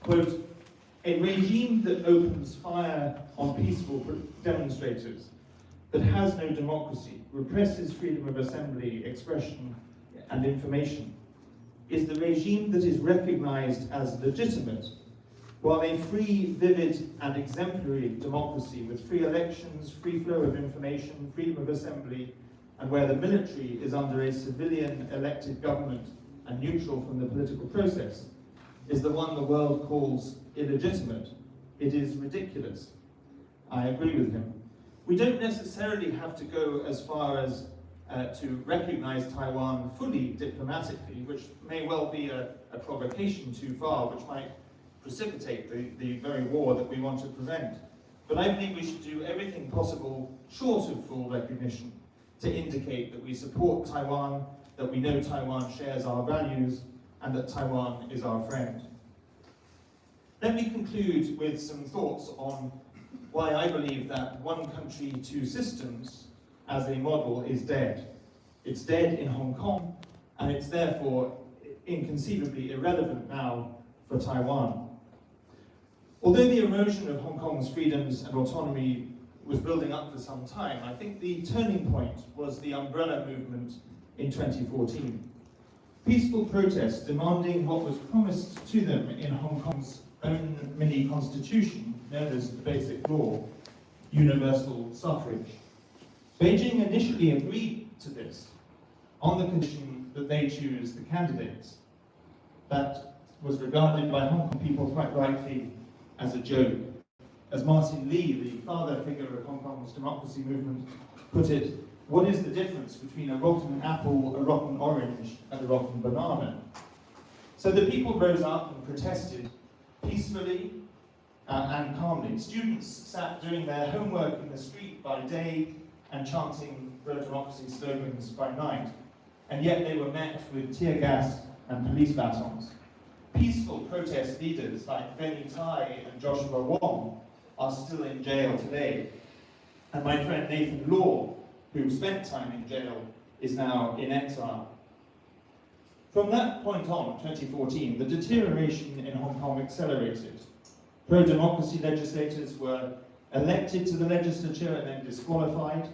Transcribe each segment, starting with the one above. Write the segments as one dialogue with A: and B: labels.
A: quote, "A regime that opens fire on peaceful demonstrators, that has no democracy, represses freedom of assembly, expression, and information, is the regime that is recognized as legitimate, while a free, vivid, and exemplary democracy with free elections, free flow of information, freedom of assembly, and where the military is under a civilian elected government and neutral from the political process, is the one the world calls illegitimate. It is ridiculous." I agree with him. We don't necessarily have to go as far as to recognize Taiwan fully diplomatically, which may well be a provocation too far, which might precipitate the very war that we want to prevent. But I believe we should do everything possible, short of full recognition, to indicate that we support Taiwan, that we know Taiwan shares our values, and that Taiwan is our friend. Let me conclude with some thoughts on why I believe that one country, two systems as a model is dead. It's dead in Hong Kong, and it's therefore inconceivably irrelevant now for Taiwan. Although the erosion of Hong Kong's freedoms and autonomy was building up for some time, I think the turning point was the umbrella movement in 2014. Peaceful protests demanding what was promised to them in Hong Kong's own mini-constitution, known as the Basic Law, universal suffrage. Beijing initially agreed to this on the condition that they choose the candidates. That was regarded by Hong Kong people quite rightly as a joke. As Martin Lee, the father figure of Hong Kong's democracy movement, put it, "What is the difference between a rotten apple, a rotten orange, and a rotten banana?" So the people rose up and protested peacefully and calmly. Students sat doing their homework in the street by day and chanting pro-democracy slogans by night, and yet they were met with tear gas and police batons. Peaceful protest leaders like Benny Tai and Joshua Wong are still in jail today, and my friend Nathan Law, who spent time in jail, is now in exile. From that point on, 2014, the deterioration in Hong Kong accelerated. Pro-democracy legislators were elected to the legislature and then disqualified.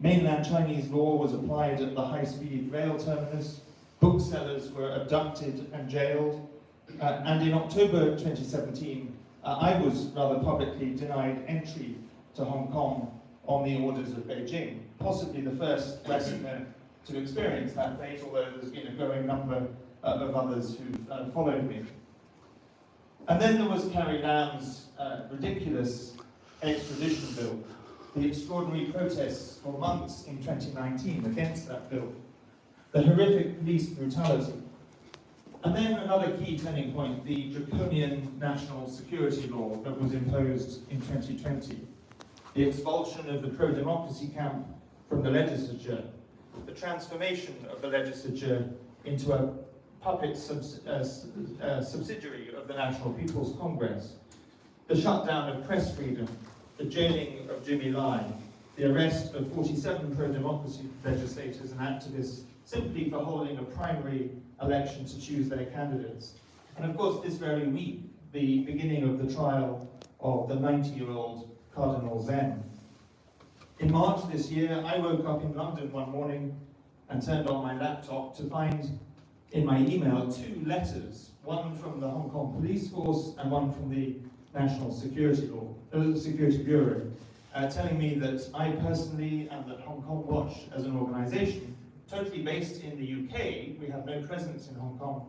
A: Mainland Chinese law was applied at the high-speed rail terminus. Booksellers were abducted and jailed. And in October 2017, I was rather publicly denied entry to Hong Kong on the orders of Beijing, possibly the first Westerner to experience that fate, although there's been a growing number of others who followed me. And then there was Carrie Lam's ridiculous extradition bill, the extraordinary protests for months in 2019 against that bill, the horrific police brutality. And then another key turning point, the draconian national security law that was imposed in 2020, the expulsion of the pro-democracy camp from the legislature, the transformation of the legislature into a puppet subsidiary of the National People's Congress, the shutdown of press freedom, the jailing of Jimmy Lai, the arrest of 47 pro-democracy legislators and activists simply for holding a primary election to choose their candidates. And of course, this very week, the beginning of the trial of the 90-year-old Cardinal Zen. In March this year, I woke up in London one morning and turned on my laptop to find in my email 2 letters, one from the Hong Kong Police Force and one from the National Security Bureau, telling me that I personally and that Hong Kong Watch as an organisation, totally based in the UK, we have no presence in Hong Kong,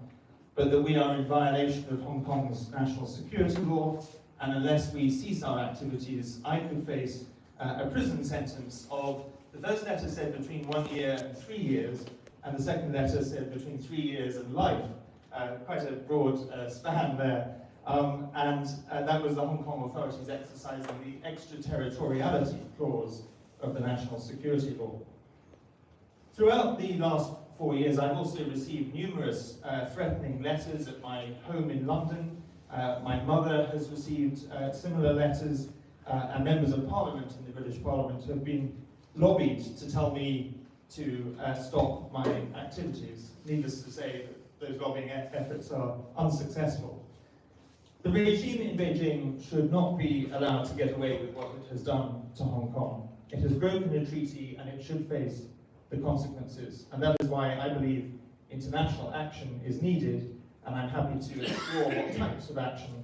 A: but that we are in violation of Hong Kong's national security law, and unless we cease our activities, I could face a prison sentence of, the first letter said between 1 year and 3 years, and the second letter said between 3 years and life. Quite a broad span there. And that was the Hong Kong authorities exercising the extraterritoriality clause of the national security law. Throughout the last 4 years, I've also received numerous threatening letters at my home in London. My mother has received similar letters, and members of Parliament in the British Parliament have been lobbied to tell me to stop my activities. Needless to say, that those lobbying efforts are unsuccessful. The regime in Beijing should not be allowed to get away with what it has done to Hong Kong. It has broken a treaty and it should face the consequences. And that is why I believe international action is needed, and I'm happy to explore what types of action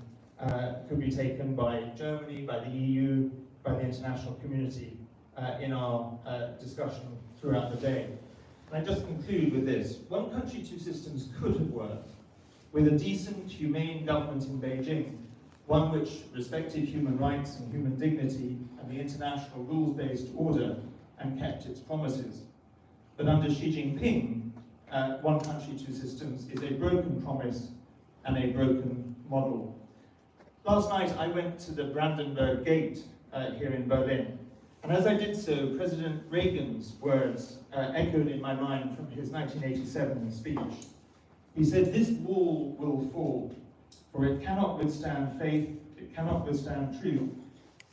A: could be taken by Germany, by the EU, by the international community in our discussion throughout the day. And I just conclude with this. One country, two systems could have worked with a decent, humane government in Beijing, one which respected human rights and human dignity and the international rules-based order and kept its promises. But under Xi Jinping, one country, two systems is a broken promise and a broken model. Last night I went to the Brandenburg Gate here in Berlin, and as I did so, President Reagan's words echoed in my mind from his 1987 speech. He said, "This wall will fall, for it cannot withstand faith, it cannot withstand truth,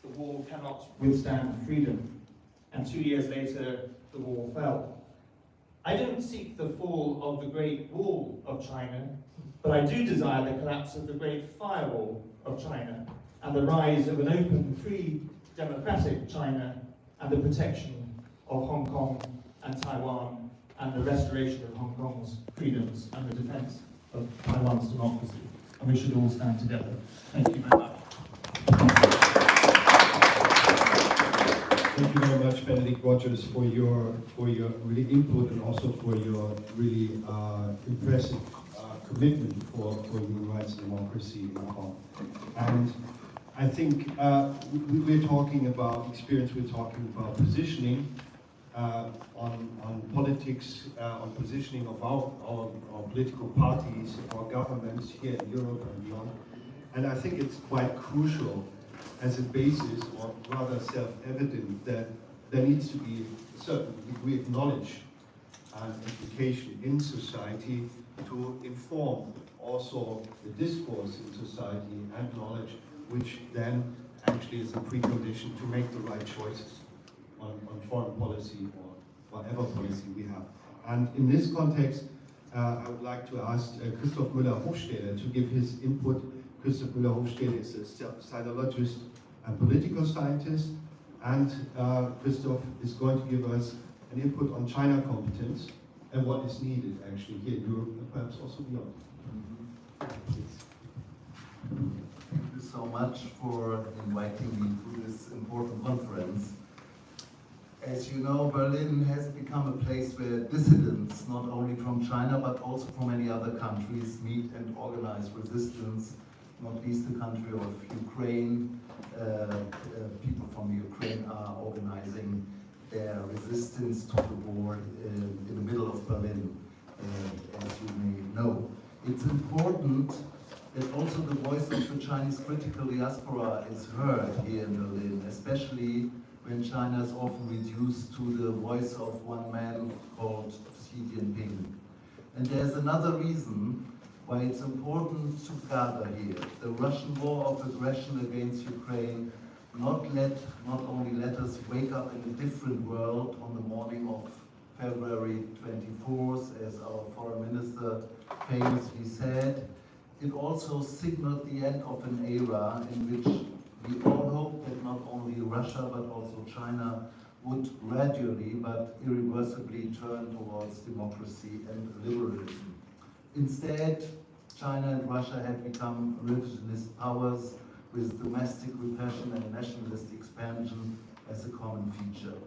A: the wall cannot withstand freedom." And 2 years later, the wall fell. I don't seek the fall of the Great Wall of China, but I do desire the collapse of the Great Firewall of China and the rise of an open, free, democratic China and the protection of Hong Kong and Taiwan and the restoration of Hong Kong's freedoms and the defense of Taiwan's democracy. And we should all stand together. Thank you very much.
B: Thank you very much, Benedict Rogers, for your really input and also for your really impressive commitment for human rights and democracy in Hong Kong. And I think we're talking about experience, we're talking about positioning on politics, on positioning of our political parties, our governments here in Europe and beyond. And I think it's quite crucial as a basis, or rather self-evident, that there needs to be a certain degree of knowledge and education in society to inform also the discourse in society and knowledge, which then actually is a precondition to make the right choices on foreign policy or whatever policy we have. And in this context, I would like to ask Christoph Müller-Hofstede to give his input. Christoph Müller-Hofstede is a sinologist and political scientist, and Christoph is going to give us an input on China competence and what is needed actually here in Europe and perhaps also beyond.
C: Thank you so much for inviting me to this important conference. As you know, Berlin has become a place where dissidents, not only from China but also from many other countries, meet and organize resistance, not least the country of Ukraine. People from Ukraine are organizing their resistance to the war in the middle of Berlin, as you may know. It's important that also the voice of the Chinese critical diaspora is heard here in Berlin, especially when China is often reduced to the voice of one man called Xi Jinping. And there's another reason why it's important to gather here. The Russian war of aggression against Ukraine not only let us wake up in a different world on the morning of February 24th, as our foreign minister famously said, it also signaled the end of an era in which we all hope that not only Russia but also China would gradually but irreversibly turn towards democracy and liberalism. Instead, China and Russia have become revisionist powers with domestic repression and nationalist expansion as a common feature.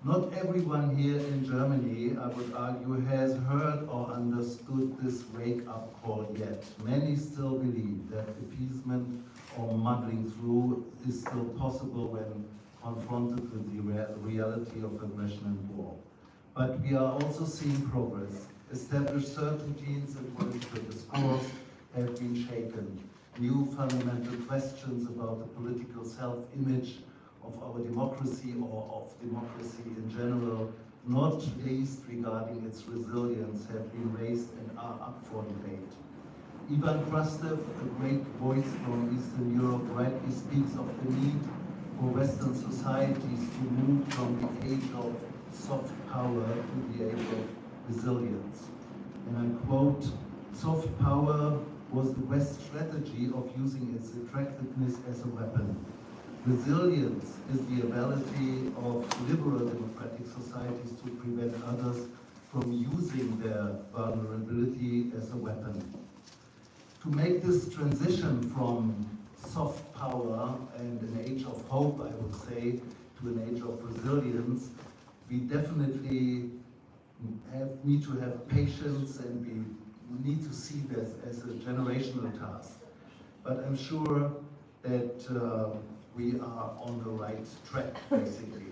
C: Not everyone here in Germany, I would argue, has heard or understood this wake-up call yet. Many still believe that appeasement or muddling through is still possible when confronted with the reality of aggression and war. But we are also seeing progress. Established certainties in political discourse have been shaken. New fundamental questions about the political self-image of our democracy or of democracy in general, not least regarding its resilience, have been raised and are up for debate. Ivan Krastev, a great voice from Eastern Europe, rightly speaks of the need for Western societies to move from the age of soft power to the age of resilience. And I quote, "Soft power was the West's strategy of using its attractiveness as a weapon. Resilience is the ability of liberal democratic societies to prevent others from using their vulnerability as a weapon. To make this transition from soft power and an age of hope, I would say, to an age of resilience, we definitely need to have patience, and we need to see this as a generational task. But I'm sure that we are on the right track, basically.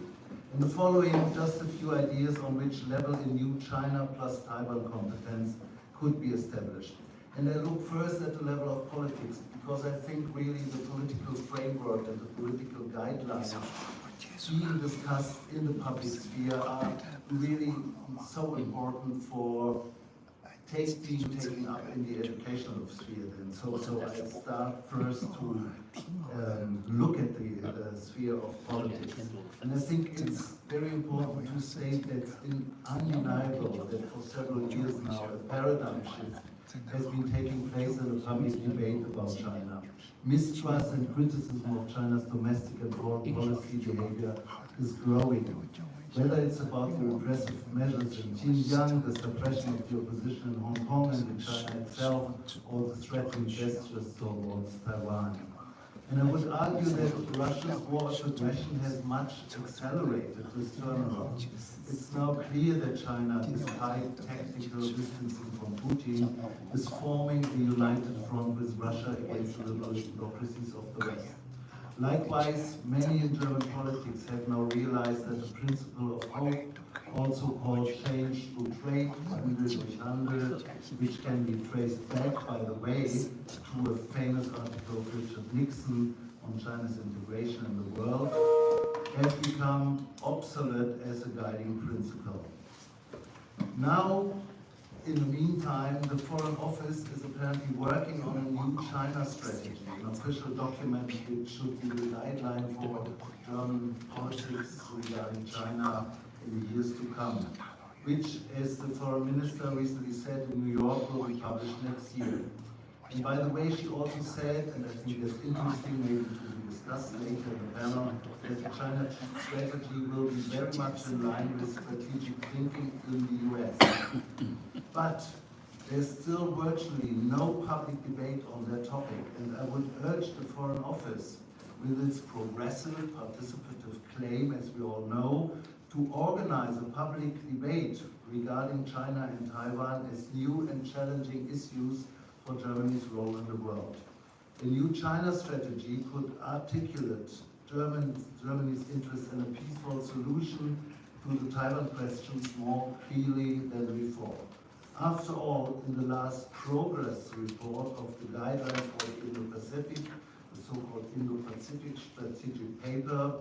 C: In the following, just a few ideas on which level a new China plus Taiwan competence could be established. And I look first at the level of politics, because I think really the political framework and the political guidelines being discussed in the public sphere are really so important for being taken up in the educational sphere. And so I start first to look at the sphere of politics. And I think it's very important to state that it's undeniable that for several years now a paradigm shift has been taking place in the public debate about China. Mistrust and criticism of China's domestic and foreign policy behavior is growing. Whether it's about the repressive measures in Xinjiang, the suppression of the opposition in Hong Kong and in China itself, or the threatening gestures towards Taiwan. And I would argue that Russia's war of aggression has much accelerated this turnaround. It's now clear that China, despite tactical distancing from Putin, is forming a united front with Russia against the liberal democracies of the West. Likewise, many in German politics have now realized that the principle of hope, also called change through trade, Handel, which can be traced back, by the way, to a famous article of Richard Nixon on China's integration in the world, has become obsolete as a guiding principle. Now, in the meantime, the Foreign Office is apparently working on a new China strategy, an official document which should be the guideline for German politics regarding China in the years to come, which, as the Foreign Minister recently said in New York, will be published next year. And by the way, she also said, and I think that's interesting, maybe to be discussed later in the panel, that the China strategy will be very much in line with strategic thinking in the US. But there's still virtually no public debate on that topic, and I would urge the Foreign Office, with its progressive, participative claim, as we all know, to organize a public debate regarding China and Taiwan as new and challenging issues for Germany's role in the world. The new China strategy could articulate Germany's interest in a peaceful solution to the Taiwan questions more clearly than before. After all, in the last progress report of the guidelines for the Indo-Pacific, the so-called Indo-Pacific strategic paper,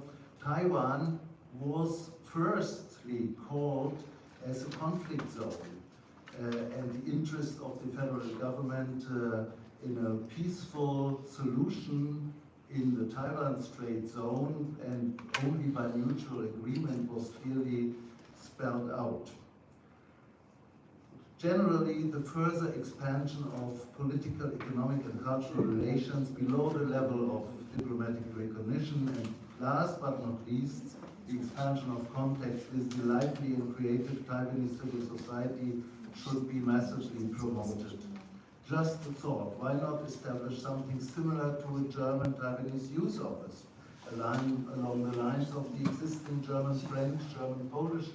C: Taiwan was firstly called as a conflict zone, and the interest of the federal government in a peaceful solution in the Taiwan Strait zone, and only by mutual agreement was clearly spelled out. Generally, the further expansion of political, economic and cultural relations below the level of diplomatic recognition, and last but not least, the expansion of contacts with the lively and creative Taiwanese civil society should be massively promoted. Just a thought, why not establish something similar to a German Taiwanese youth office, along the lines of the existing German-French, German-Polish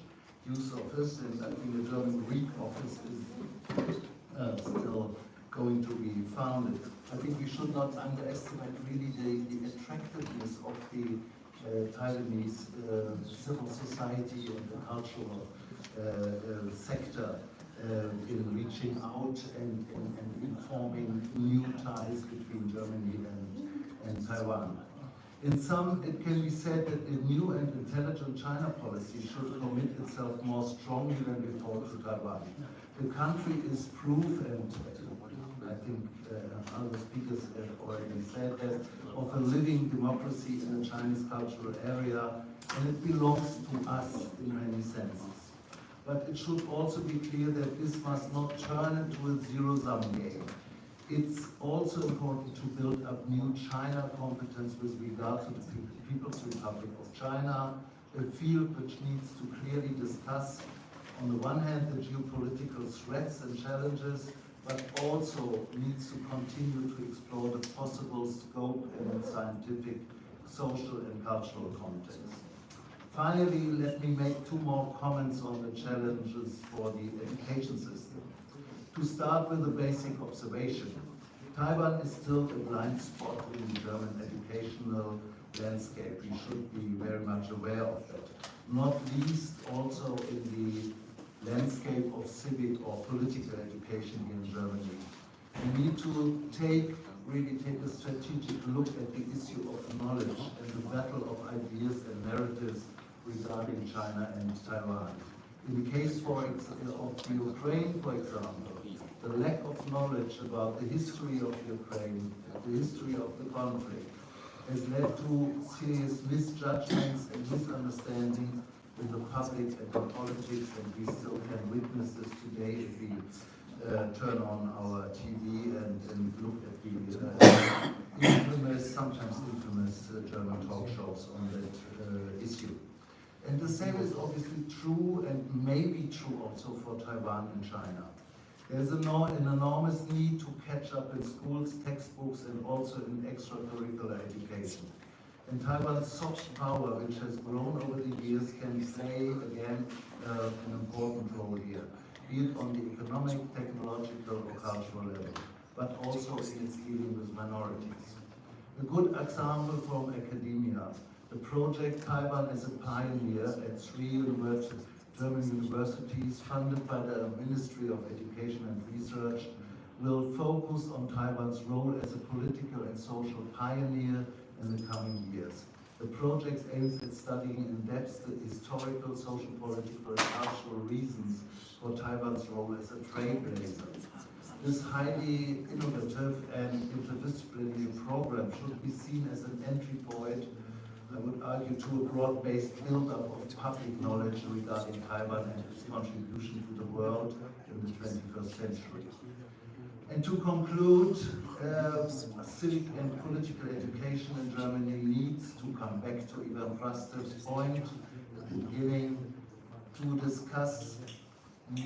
C: youth office, and I think the German-Greek office is still going to be founded. I think we should not underestimate really the attractiveness of the Taiwanese civil society and the cultural sector in reaching out and informing new ties between Germany and Taiwan. In sum, it can be said that a new and intelligent China policy should commit itself more strongly than before to Taiwan. The country is proof, and I think other speakers have already said that, of a living democracy in the Chinese cultural area, and it belongs to us in many senses. But it should also be clear that this must not turn into a zero-sum game. It's also important to build up new China competence with regard to the People's Republic of China, a field which needs to clearly discuss, on the one hand, the geopolitical threats and challenges, but also needs to continue to explore the possible scope in scientific, social and cultural context. Finally, let me make two more comments on the challenges for the education system. To start with a basic observation, Taiwan is still a blind spot in the German educational landscape. We should be very much aware of that. Not least also in the landscape of civic or political education here in Germany. We need to really take a strategic look at the issue of knowledge and the battle of ideas and narratives regarding China and Taiwan. In the case of the Ukraine, for example, the lack of knowledge about the history of Ukraine, the history of the conflict, has led to serious misjudgments and misunderstandings in the public and in politics, and we still can witness this today if we turn on our TV and look at the infamous, sometimes infamous German talk shows on that issue. And the same is obviously true and may be true also for Taiwan and China. There's an enormous need to catch up in schools, textbooks, and also in extracurricular education. And Taiwan's soft power, which has grown over the years, can play again an important role here, be it on the economic, technological, or cultural level, but also in its dealing with minorities. A good example from academia, the project Taiwan as a Pioneer at 3 German universities funded by the Ministry of Education and Research will focus on Taiwan's role as a political and social pioneer in the coming years. The project aims at studying in depth the historical, social, political, and cultural reasons for Taiwan's role as a trailblazer. This highly innovative and interdisciplinary program should be seen as an entry point, I would argue, to a broad-based build-up of public knowledge regarding Taiwan and its contribution to the world in the 21st century. And to conclude, civic and political education in Germany needs to come back to Ivan Prastev's point at the beginning, to discuss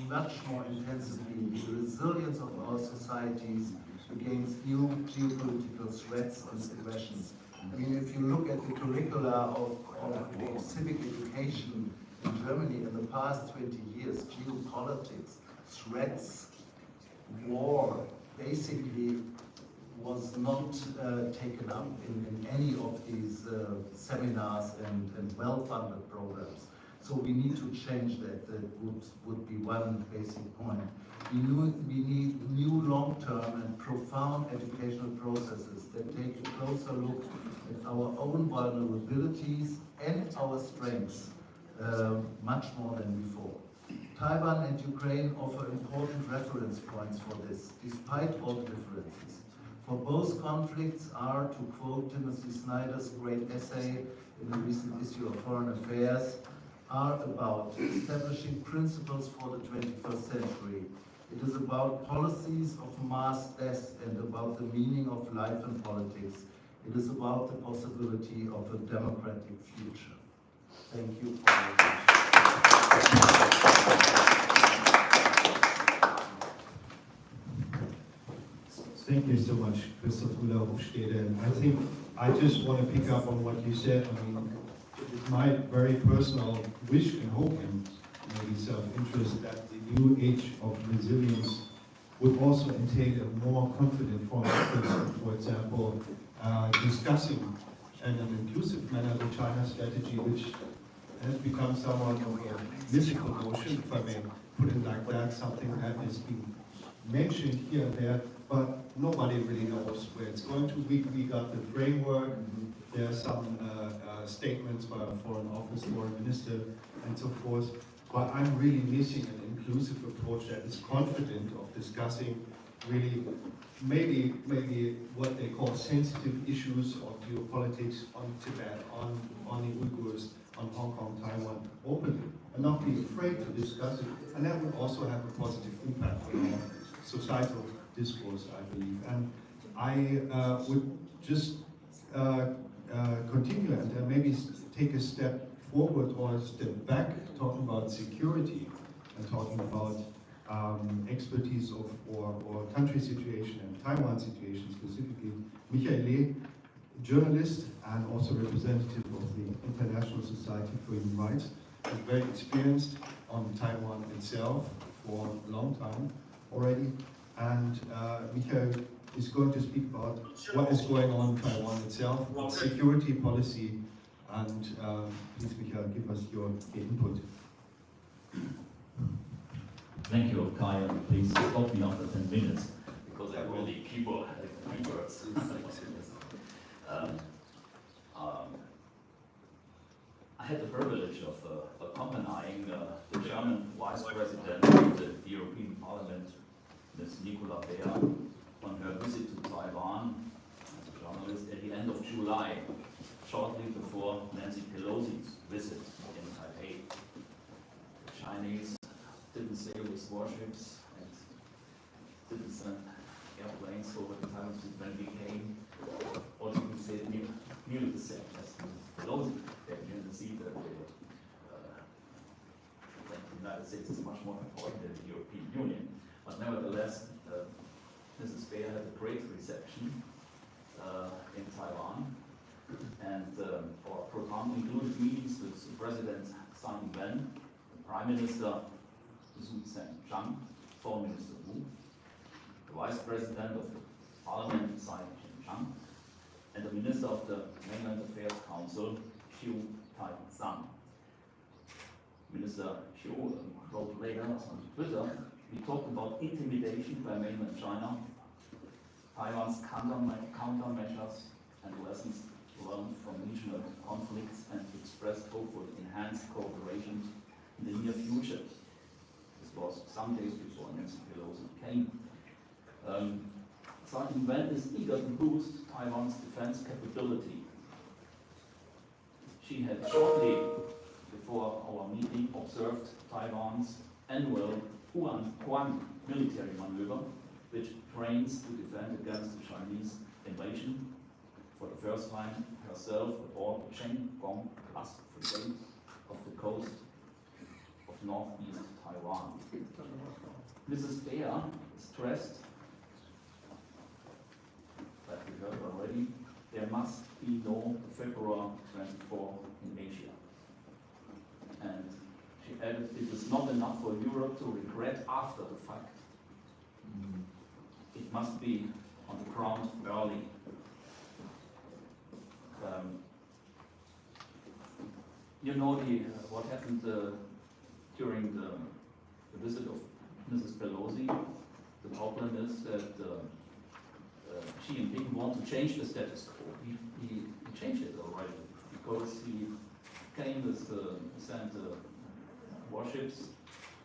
C: much more intensively the resilience of our societies against new geopolitical threats and aggressions. I mean, if you look at the curricula of civic education in Germany in the past 20 years, geopolitics, threats, war, basically was not taken up in any of these seminars and well-funded programs. So we need to change that. That would be one basic point. We need new long-term and profound educational processes that take a closer look at our own vulnerabilities and our strengths much more than before. Taiwan and Ukraine offer important reference points for this, despite all differences. For both conflicts are, to quote Timothy Snyder's great essay in the recent issue of Foreign Affairs, are about establishing principles for the 21st century. It is about policies of mass death and about the meaning of life and politics. It is about the possibility of a democratic future. Thank you for your attention.
B: Thank you so much, Christoph Müller-Hofstede. I think I just want to pick up on what you said. I mean, it's my very personal wish and hope and maybe self-interest that the new age of resilience would also entail a more confident form of, for example, discussing in an inclusive manner the China strategy, which has become somewhat of a mythical notion, if I may put it like that, something that has been mentioned here and there, but nobody really knows where it's going to. We got the framework, there are some statements by a foreign office, foreign minister, and so forth, but I'm really missing an inclusive approach that is confident of discussing really maybe what they call sensitive issues of geopolitics on Tibet, on the Uyghurs, on Hong Kong, Taiwan, openly, and not be afraid to discuss it. And that would also have a positive impact on our societal discourse, I believe. And I would just continue and maybe take a step forward or a step back, talking about security and talking about expertise of or country situation and Taiwan situation specifically. Michael, journalist and also representative of the International Society for Human Rights, is very experienced on Taiwan itself for a long time already. And Michael is going to speak about what is going on in Taiwan itself, security policy, and please, Michael, give us your input.
D: Thank you, Kai, and please stop me after 10 minutes, because I really keywords. I had the privilege of accompanying the German Vice President of the European Parliament, Ms. Nicola Beer, on her visit to Taiwan as a journalist at the end of July, shortly before Nancy Pelosi's visit in Taipei. The Chinese didn't sail with warships and didn't send airplanes over the Taiwan Sea when we came. Also, we said nearly the same as Pelosi. They didn't see that the United States is much more important than the European Union. But nevertheless, Mrs. Beer had a great reception in Taiwan. And our program included meetings with President Tsai Ing-wen, the Prime Minister Su Tseng-chang, Foreign Minister Wu, the Vice President of the Parliament Tsai Ing-chang, and the Minister of the Mainland Affairs Council, Xiu Tai-sang. Minister Xiu wrote later on Twitter, we talked about intimidation by mainland China, Taiwan's countermeasures, and lessons learned from regional conflicts, and expressed hope for enhanced cooperation in the near future. This was some days before Nancy Pelosi came. Tsai Ing-wen is eager to boost Taiwan's defense capability. She had shortly before our meeting observed Taiwan's annual Huan military maneuver, which trains to defend against the Chinese invasion. For the first time herself aboard the Cheng Gong class frigate of the coast of northeast Taiwan. Mrs. Beer stressed, that we heard already, there must be no February 24 in Asia. And she added, it is not enough for Europe to regret after the fact. It must be on the ground early. You know what happened during the visit of Mrs. Pelosi. The problem is that Xi Jinping want to change the status quo. He changed it already because he came with sent warships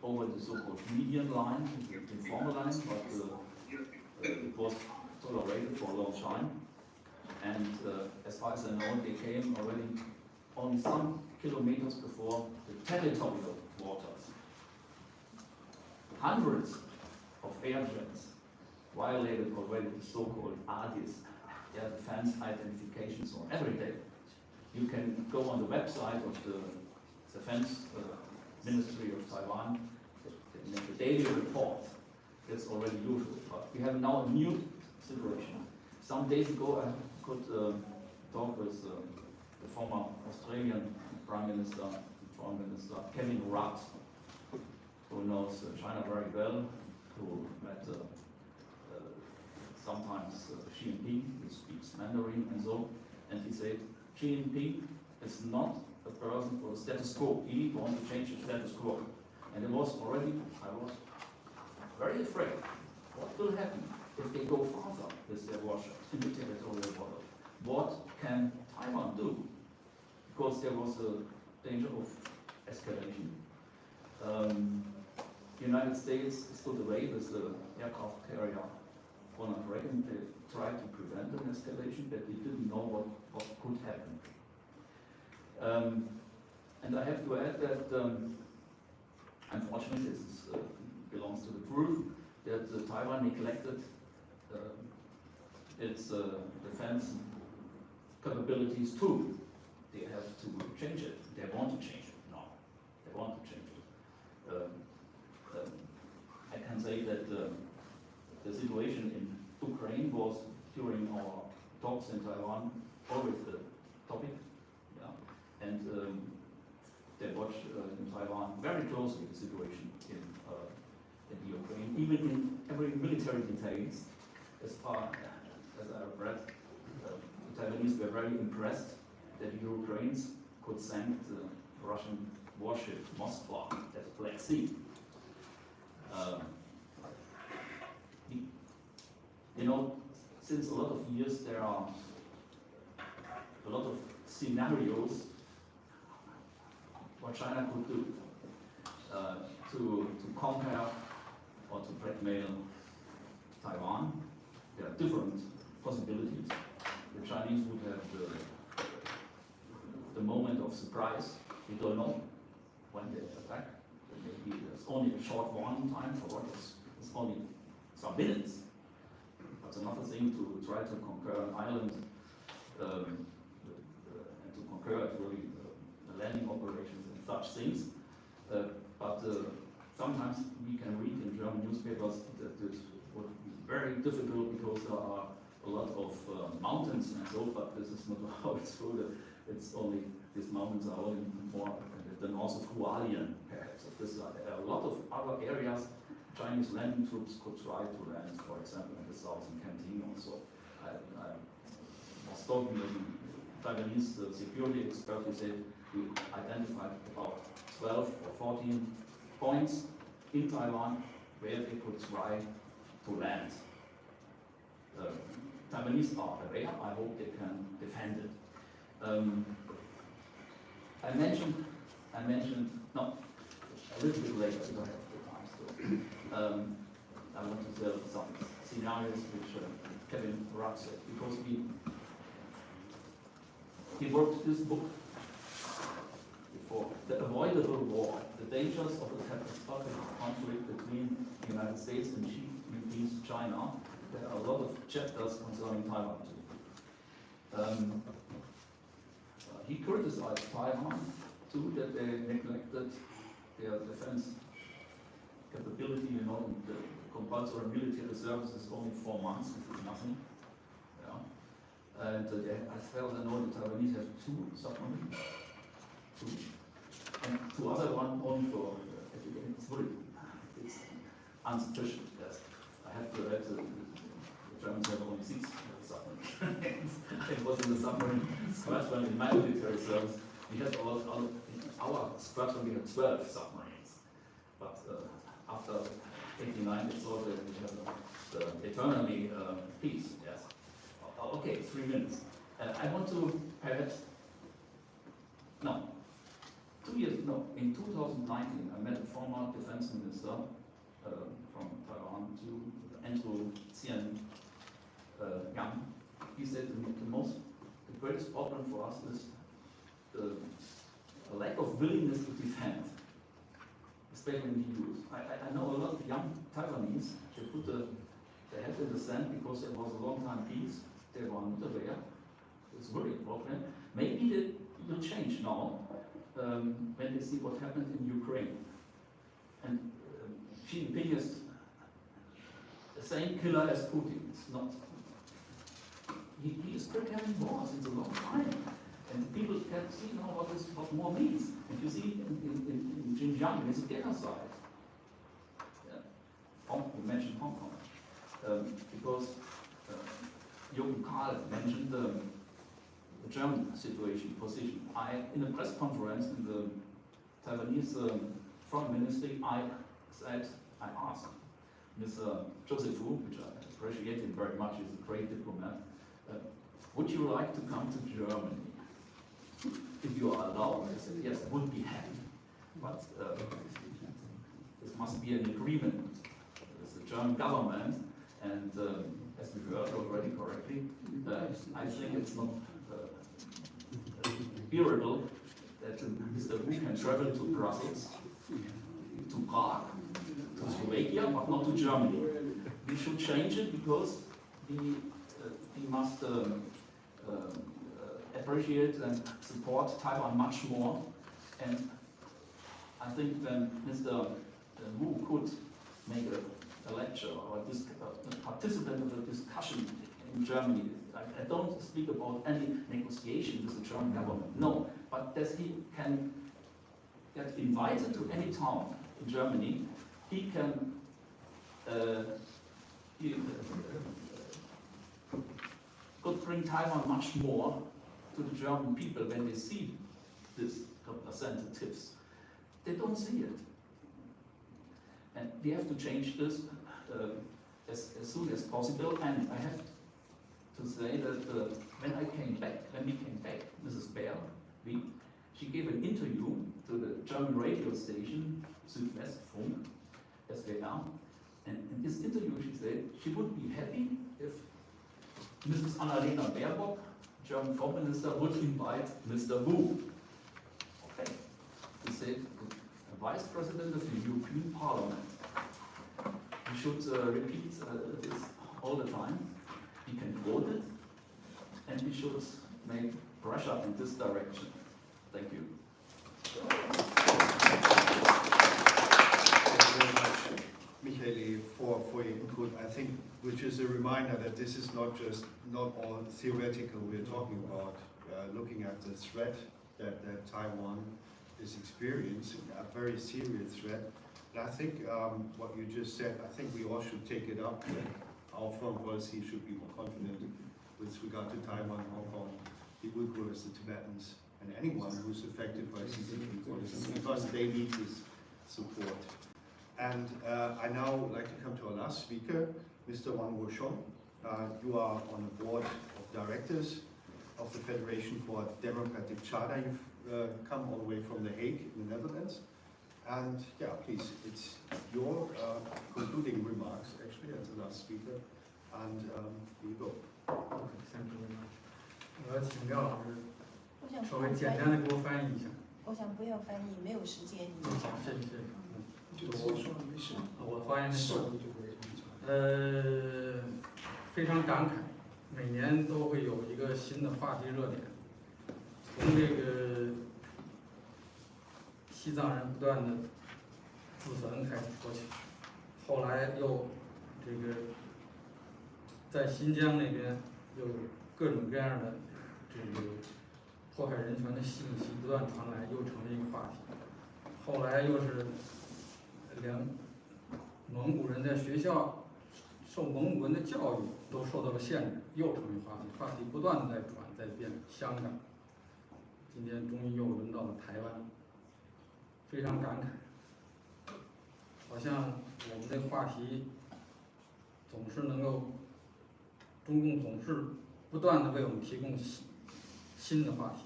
D: over the so-called median line, the informal line, but it was tolerated for a long time. And as far as I know, they came already only some kilometers before the territorial waters. Hundreds of air jets violated already the so-called ADIS, their defense identification zone, every day. You can go on the website of the Defense Ministry of Taiwan, they make a daily report. That's already usual. But we have now a new situation. Some days ago, I could talk with the former Australian Prime Minister, Foreign Minister Kevin Rudd, who knows China very well, who met sometimes Xi Jinping, who speaks Mandarin and so. And he said, Xi Jinping is not a person for the status quo. He wants to change the status quo. And it was already, I was very afraid. What will happen if they go farther with their warships in the territorial water? What can Taiwan do? Because there was a danger of escalation. The United States stood away with the aircraft carrier Ronald Reagan. They tried to prevent an escalation, but they didn't know what could happen. And I have to add that, unfortunately, this belongs to the truth, that Taiwan neglected its defense capabilities too. They have to change it. They want to change it. No, they want to change it. I can say that the situation in Ukraine was during our talks in Taiwan always the topic. Yeah, and they watch in Taiwan very closely the situation in the Ukraine, even in every military details. As far as I read, the Taiwanese were very impressed that Ukrainians could send the Russian warship Moskva at the Black Sea. You know, since a lot of years there are a lot of scenarios what China could do to conquer or to blackmail Taiwan. There are different possibilities. The Chinese would have the moment of surprise. We don't know when they attack. Maybe there's only a short warning time for what it's only some minutes. But another thing to try to conquer an island and to conquer it really the landing operations and such things. But sometimes we can read in German newspapers that this would be very difficult because there are a lot of mountains and so, but this is not how it's true. It's only, these mountains are only more than also Hualien, perhaps. There are a lot of other areas Chinese landing troops could try to land, for example, in the southern canteen also. I was talking with a Taiwanese security expert who said we identified about 12 or 14 points in Taiwan where they could try to land. Taiwanese are aware. I hope they can defend it. I mentioned, no, a little bit later, we don't have the time still. I want to tell some scenarios which Kevin Rudd said, because he wrote this book before, The Avoidable War, the dangers of a catastrophic conflict between the United States and Xi China. There are a lot of chapters concerning Taiwan too. He criticized Taiwan too, that they neglected their defense capability. You know, the compulsory military service is only 4 months, this is nothing. Yeah. And as far as I know, the Taiwanese have 2 submarines. 2. And 2 other ones only for education. It's insufficient, yes. I have to add the Germans have only 6 submarines. It was in the submarine squadron in my military service. We had our squadron, we had 12 submarines. But after 89, it's all that we have the eternally peace, yes. Okay, 3 minutes. I want to perhaps, no, 2 years, no, in 2019, I met a former defense minister from Taiwan, Andrew Xian Yang. He said the greatest problem for us is the lack of willingness to defend, especially in the youth. I know a lot of young Taiwanese, they put their head in the sand because there was a long time peace. They were not aware. It's really a problem. Maybe it will change now when they see what happened in Ukraine. And Xi Jinping is the same killer as Putin. It's not. He is preparing war since a long time. And people can see now what war means. And you see in Xinjiang, it's a genocide. Yeah. You mentioned Hong Kong. Because Jürgen Karl mentioned the German position. In a press conference in the Taiwanese foreign ministry, I asked Mr. Joseph Wu, which I appreciate him very much, he's a great diplomat, would you like to come to Germany? If you are allowed, I said, yes, I would be happy. But this must be an agreement with the German government, and as we heard already correctly, I think it's not bearable that Mr. Wu can travel to Brussels, to Prague, to Slovakia, but not to Germany. We should change it because he must appreciate and support Taiwan much more. And I think when Mr. Wu could make a lecture or a participant of a discussion in Germany, I don't speak about any negotiation with the German government, no, but that he can get invited to any town in Germany, he can could bring Taiwan much more to the German people when they see these representatives. They don't see it. And we have to change this as soon as possible. And I have to say that when we came back, Mrs. Baer, she gave an interview to the German radio station, Südwestfunk, SWR. And in this interview she said she would be happy if Mrs. Annalena Baerbock, German Foreign Minister, would invite Mr. Wu. Okay. He said, the Vice President of the European Parliament. We should repeat this all the time. We can quote it, and we should make pressure in this direction. Thank you.
B: Michele, for your input. I think, which is a reminder that this is not all theoretical. We're talking about looking at the threat that Taiwan is experiencing, a very serious threat. And I think what you just said, I think we all should take it up. Our foreign policy should be more confident with regard to Taiwan, Hong Kong, the Uyghurs, the Tibetans, and anyone who's affected by CCP policies, because they need this support. And I now would like to come to our last speaker, Mr. Wang Woshong. You are on the board of directors of the Federation for Democratic Charter. You've come all the way from The Hague in the Netherlands. And yeah, please, it's your concluding remarks, actually, as the last speaker. And here you go.
E: Thank you very much. 我要请廖老师
F: 我想
E: 稍微简单的给我翻译一下。
F: 我想不要翻译，没有时间，你就讲。
E: 谢谢。
B: 我
E: 我发言的时候，非常感慨，每年都会有一个新的话题热点，从这个西藏人不断的自焚开始说起，后来又这个在新疆那边又有各种各样的这个迫害人权的信息不断传来，又成了一个话题。后来又是连蒙古人在学校受蒙古人的教育都受到了限制，又成为话题，话题不断的在转在变。香港，今天终于又轮到了台湾，非常感慨，好像我们的话题总是能够，中共总是不断的为我们提供新的话题，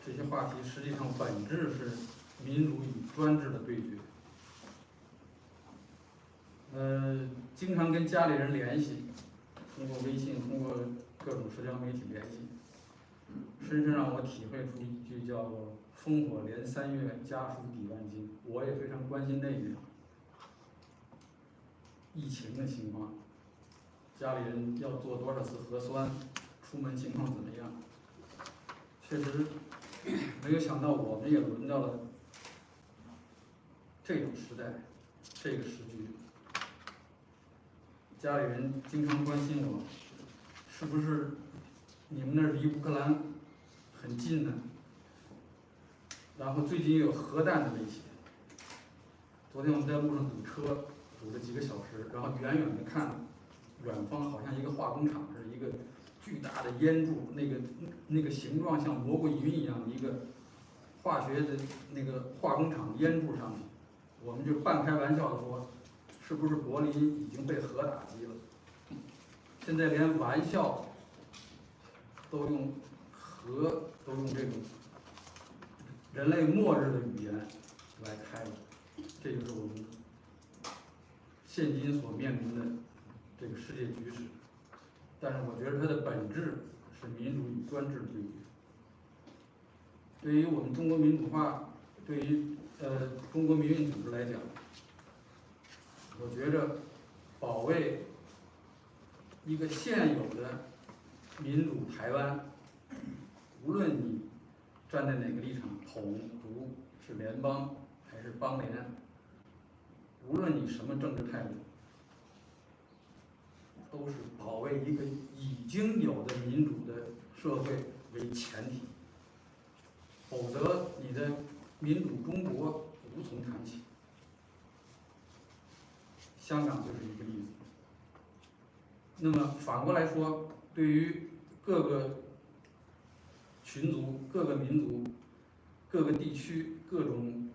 E: 这些话题实际上本质是民主与专制的对决。经常跟家里人联系，通过微信，通过各种社交媒体联系，深深让我体会出一句叫做“烽火连3月，家书抵万金”。我也非常关心那边疫情的情况，家里人要做多少次核酸，出门情况怎么样。确实没有想到我们也轮到了这种时代，这个时局。家里人经常关心我，是不是你们那儿离乌克兰很近呢？然后最近又有核弹的威胁。昨天我们在路上堵车，堵了几个小时，然后远远的看，远方好像一个化工厂，是一个巨大的烟柱，那个形状像蘑菇云一样，一个化学的那个化工厂烟柱上去，我们就半开玩笑的说，是不是柏林已经被核打击了？现在连玩笑都用这种人类末日的语言来开了，这就是我们现今所面临的这个世界局势。但是我觉得它的本质是民主与专制的对决。对于我们中国民主化，对于中国民运组织来讲，我觉着保卫一个现有的民主台湾，无论你站在哪个立场，统独是联邦还是邦联，无论你什么政治态度，都是保卫一个已经有的民主的社会为前提，否则你的民主中国无从谈起。香港就是一个例子。那么反过来说，对于各个群族、各个民族、各个地区、各种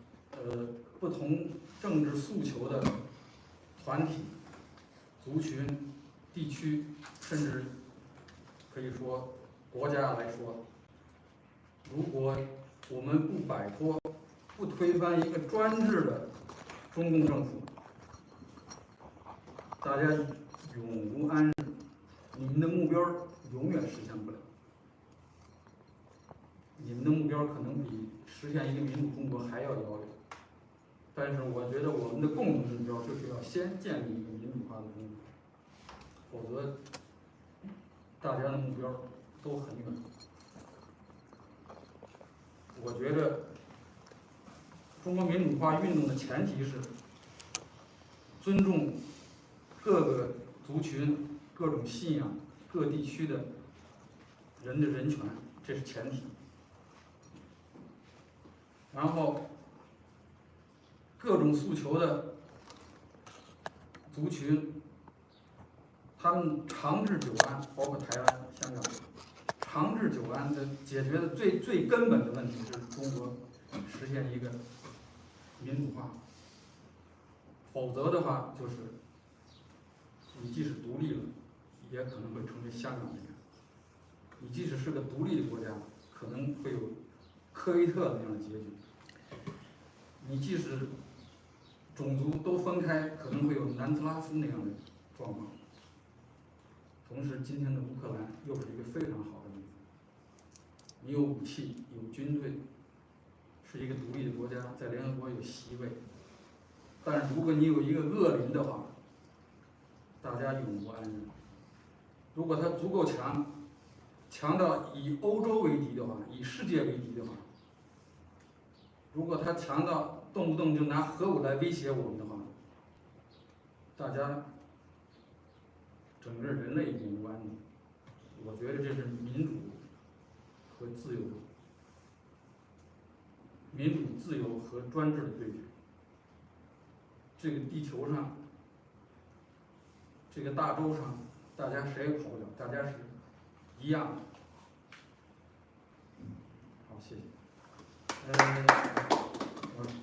E: 不同政治诉求的团体、族群、地区，甚至可以说国家来说，如果我们不摆脱、不推翻一个专制的中共政府，大家永无安日，你们的目标永远实现不了。你们的目标可能比实现一个民主中国还要遥远，但是我觉得我们的共同目标就是要先建立一个民主化的中国，否则大家的目标都很远。我觉得中国民主化运动的前提是尊重各个族群、各种信仰、各地区的人的人权，这是前提。然后，各种诉求的族群，他们长治久安，包括台湾、香港，长治久安的解决的最根本的问题是中国实现一个民主化，否则的话就是你即使独立了，也可能会成为香港那样。你即使是个独立的国家，可能会有科威特那样的结局。你即使种族都分开，可能会有南斯拉夫那样的状况。同时，今天的乌克兰又是一个非常好的例子。你有武器，有军队，是一个独立的国家，在联合国有席位。但如果你有一个恶邻的话，大家永无安日。如果他足够强，强到以欧洲为敌的话，以世界为敌的话，如果他强到动不动就拿核武来威胁我们的话，大家整个人类永无安宁。我觉得这是民主和自由，民主自由和专制的对决。这个地球上，这个大洲上，大家谁也跑不了，大家是一样的。好，谢谢。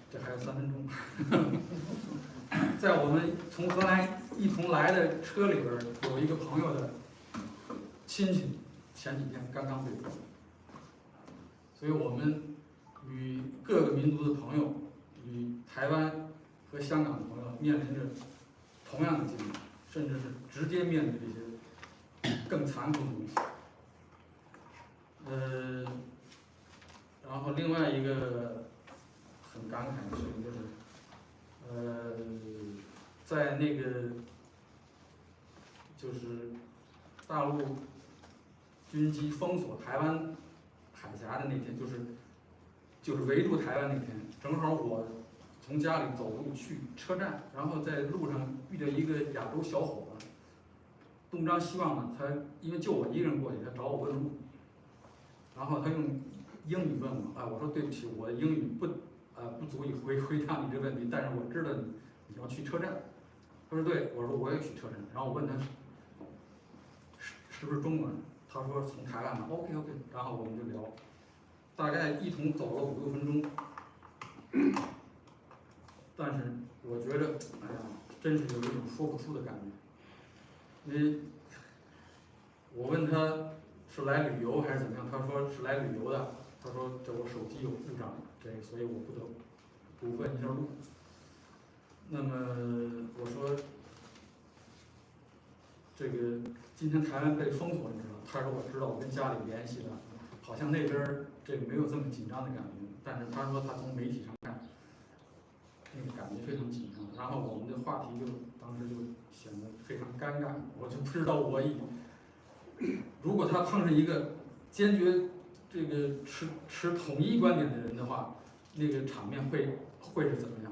E: 这还有3分钟。在我们从荷兰一同来的车里边，有一个朋友的亲戚，前几天刚刚被捕，所以我们与各个民族的朋友，与台湾和香港的朋友面临着同样的经历，甚至是直接面对这些更残酷的东西。然后另外一个很感慨的事情就是，在那个就是大陆军机封锁台湾海峡的那天，就是围住台湾那天，正好我从家里走路去车站，然后在路上遇到一个亚洲小伙子，东张西望的，他因为就我一个人过去，他找我问路，然后他用英语问我，我说对不起，我的英语不足以回答你这个问题，但是我知道你要去车站。他说对，我说我也去车站，然后我问他是不是中国人，他说从台湾的 ，OK， 然后我们就聊，大概一同走了5、6分钟，但是我觉得，哎呀，真是有一种说不出的感觉。因为我问他是来旅游还是怎么样，他说是来旅游的，他说这我手机有故障，所以我不得不问一下路。那么我说，这个今天台湾被封锁，你知道？他说我知道，我跟家里联系的，好像那边这个没有这么紧张的感觉。但是他说他从媒体上看，那个感觉非常紧张，然后我们的话题就当时就显得非常尴尬，我就不知道如果他碰上一个坚决这个持统一观点的人的话，那个场面会是怎么样？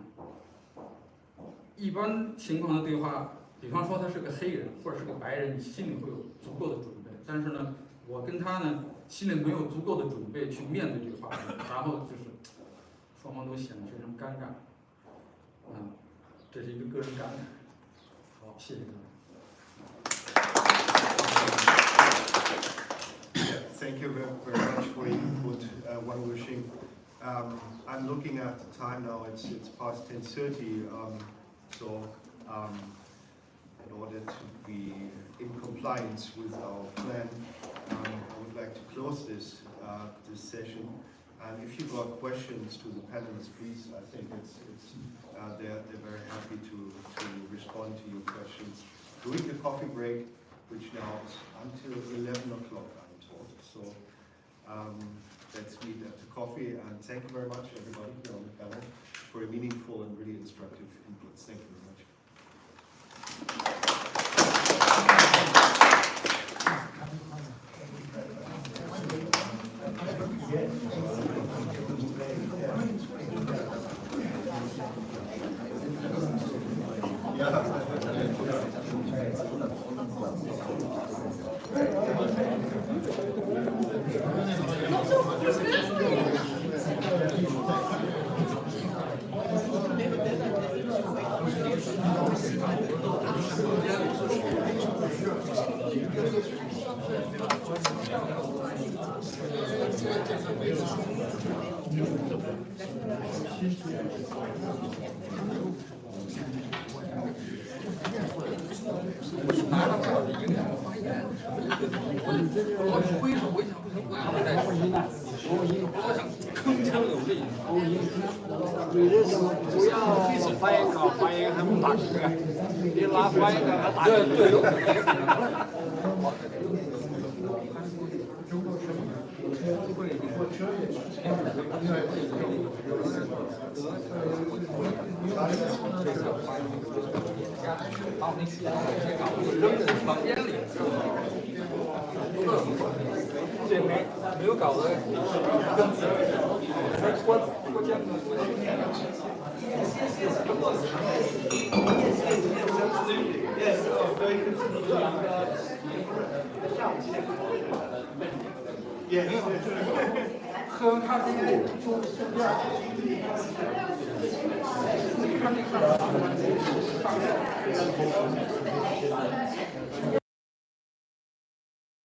E: 一般情况的对话，比方说他是个黑人或者是个白人，你心里会有足够的准备，但是呢，我跟他呢心里没有足够的准备去面对这个话题，然后就是双方都显得非常尴尬。这是一个个人感慨。好，谢谢各位。
G: Thank you very much for your input, Wang Wuxing. I'm looking at the time now, it's past 10:30, so in order to be in compliance with our plan, I would like to close this session. And if you've got questions to the panelists, please, I think they're very happy to respond to your questions during the coffee break, which now is until 11 o'clock, I'm told. So let's meet at the coffee, and thank you very much, everybody here on the panel, for a meaningful and really instructive inputs. Thank you very much.
H: 你这是不要发言稿，发言还不打嗝，你拿发言稿还打嗝。扔在房间里，这没有稿子，跟拖肩膀。喝完咖啡后。